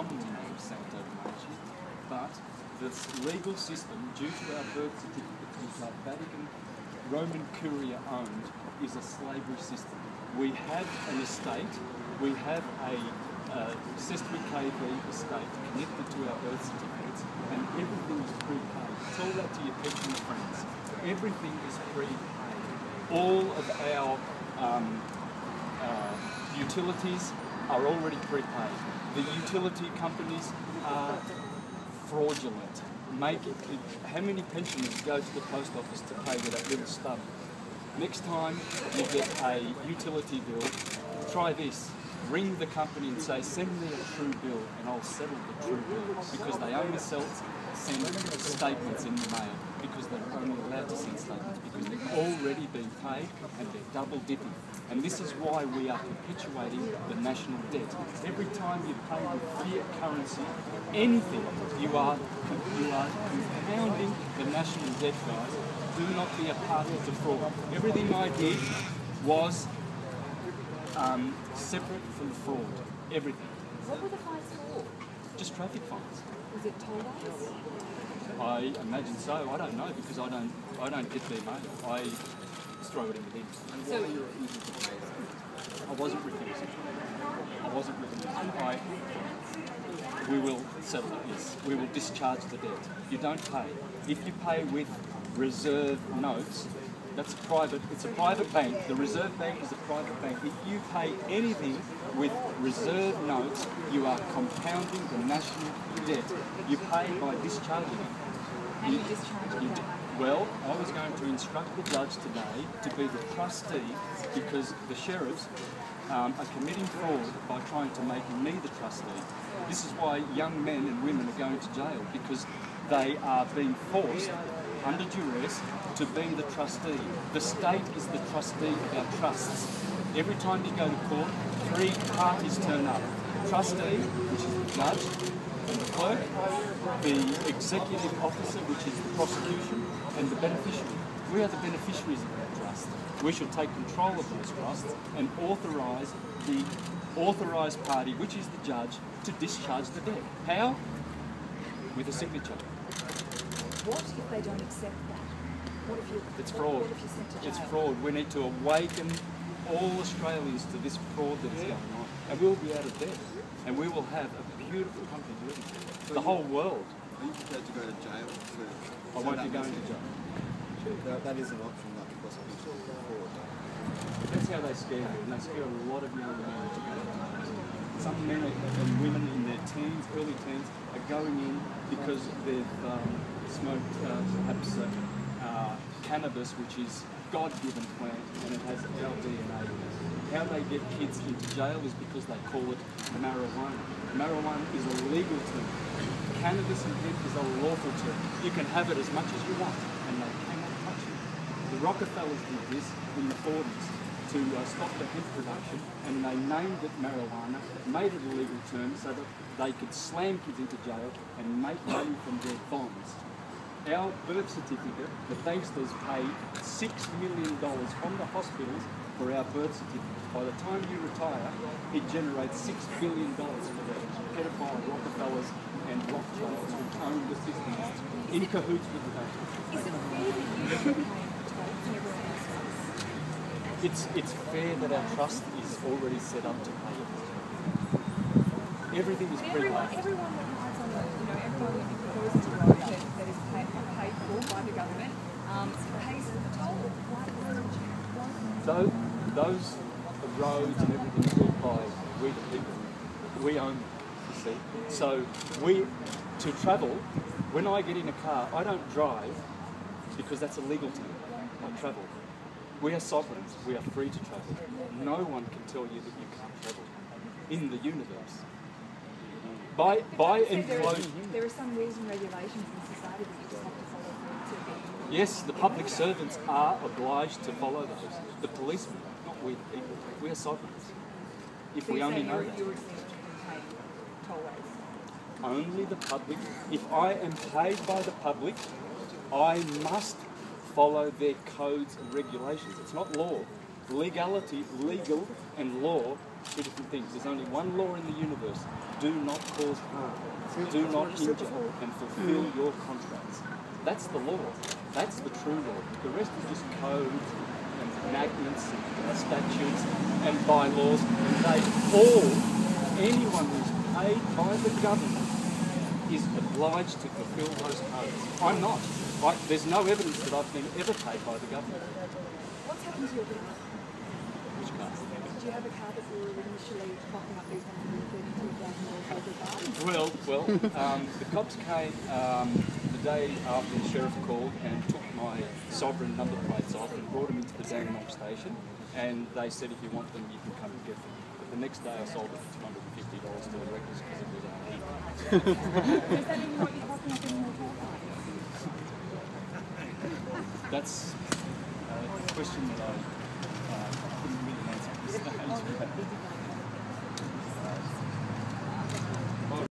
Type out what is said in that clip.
commonly known as Santos Bonacci, but this legal system, due to our birth certificates, which are Vatican Roman Curia owned, is a slavery system. We have an estate, we have a Sestri KV estate connected to our birth certificates, and everything is prepaid. Tell that to your pension friends. Everything is prepaid. All of our utilities are already prepaid. The utility companies are fraudulent. How many pensioners go to the post office to pay with that little stub? Next time you get a utility bill, try this. Ring the company and say, send me a true bill and I'll settle the true bill, because they only send statements in the mail, because they're only allowed to send statements because they've already been paid and they're double dipping. And this is why we are perpetuating the national debt. Every time you pay with fiat currency, anything, you are compounding the national debt, guys. Do not be a party to fraud. Everything I did was separate from fraud. Everything. What were the fines for? Just traffic fines. Was it tollways? I imagine so. I don't know, because I don't get their mail. I just throw it in the bin. So I wasn't refusing. We will settle it, yes. We will discharge the debt. You don't pay. If you pay with reserve notes, that's private. It's a private bank. The Reserve Bank is a private bank. If you pay anything with reserve notes, you are compounding the national debt. You pay by discharging it. How do you discharge it? Well, I was going to instruct the judge today to be the trustee, because the sheriffs are committing fraud by trying to make me the trustee. This is why young men and women are going to jail, because they are being forced under duress to be the trustee. The state is the trustee of our trusts. Every time you go to court, 3 parties turn up. Trustee, which is the judge, and the clerk, the executive officer, which is the prosecution, and the beneficiary. We are the beneficiaries of our trust. We shall take control of those trusts and authorise the authorised party, which is the judge, to discharge the debt. How? With a signature. What if they don't accept that? What if you? It's fraud. What if you sent to jail? It's fraud. We need to awaken all Australians to this fraud that is going on, and we'll be out of debt, and we will have a beautiful country to live in. The whole world. Are you prepared to go to jail? I won't be going to jail. That is an option, like the prosecution fraud. That's how they scare you, and they scare a lot of young men to go to jail. Some men and women in their teens, early teens, are going in because they've smoked perhaps cannabis, which is God-given plant, and it has our DNA in it. How they get kids into jail is because they call it marijuana. Marijuana is a legal term. Cannabis and hemp is a lawful term. You can have it as much as you want, and they cannot touch it. The Rockefellers did this in the 40s to stop the hemp production, and they named it marijuana, made it a legal term so that they could slam kids into jail and make money from their bonds. Our birth certificate, the banksters pay $6 million from the hospitals for our birth certificate. By the time you retire, it generates $6 billion for the pedophile Rockefellers and Rothschilds who own the system in cahoots with the bank. Is it fair that you should be paying the toll and everyone else does? It's fair that our trust is already set up to pay it. Everything is prepaid. Everyone that rides on the, everyone that employs the road that is paid for by the government pays for the toll. So those roads and everything is built by we the people. We own them, you see. So to travel, when I get in a car, I don't drive because that's a legal term. I travel. We are sovereigns. We are free to travel. No one can tell you that you can't travel in the universe. By enclosing. There are some rules and regulations in society that you just have to follow to be. Yes, the public servants are obliged to follow those. The policemen, not we the people. We are sovereigns. If we only know that. You're exempt from paying tollways. Only the public. If I am paid by the public, I must follow their codes and regulations. It's not law. Legality, legal and law two different things. There's only one law in the universe. Do not cause harm. Do not injure and fulfill your contracts. That's the law. That's the true law. The rest is just codes and enactments and statutes and bylaws. And they all, anyone who's paid by the government is obliged to fulfill those codes. I'm not. There's no evidence that I've been ever paid by the government. What's happened to your car? Which car? Did you have a car that you were initially clocking up these $132,000 Well, the cops came the day after the sheriff called and took my sovereign number plates off and brought them into the Dandenong station, and they said if you want them you can come and get them. But the next day I sold it for $250 to the records because it was heat. Does that mean what you're clocking up in your car? That's a question that I couldn't really answer at this stage.